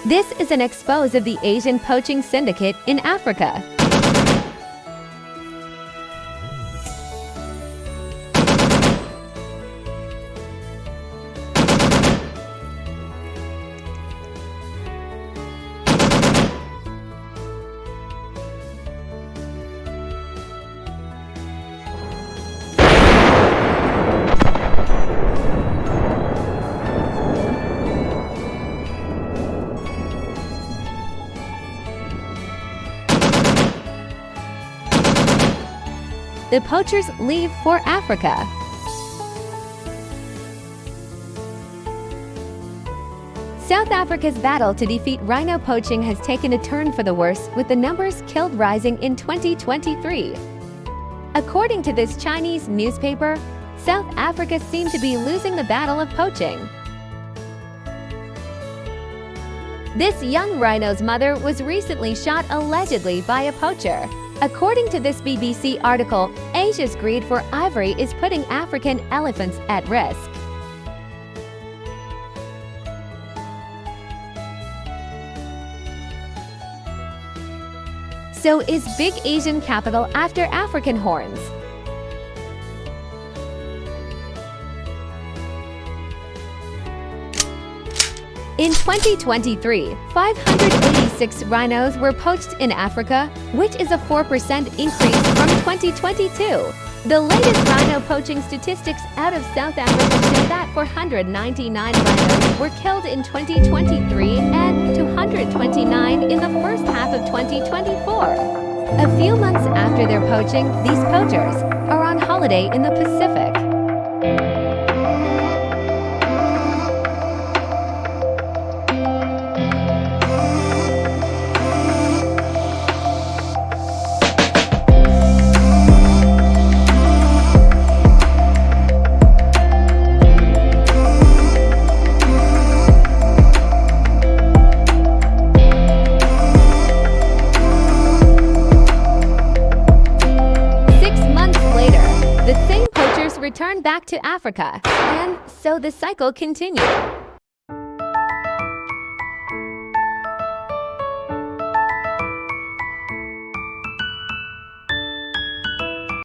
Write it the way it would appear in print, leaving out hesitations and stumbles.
This is an expose of the Asian poaching syndicate in Africa. The poachers leave for Africa. South Africa's battle to defeat rhino poaching has taken a turn for the worse, with the numbers killed rising in 2023. According to this Chinese newspaper, South Africa seemed to be losing the battle of poaching. This young rhino's mother was recently shot allegedly by a poacher. According to this BBC article, Asia's greed for ivory is putting African elephants at risk. So is big Asian capital after African horns? In 2023, 586 rhinos were poached in Africa, which is a 4% increase from 2022. The latest rhino poaching statistics out of South Africa show that 499 rhinos were killed in 2023 and 229 in the first half of 2024. A few months after their poaching, these poachers are on holiday in the Pacific. Return back to Africa, and so the cycle continued.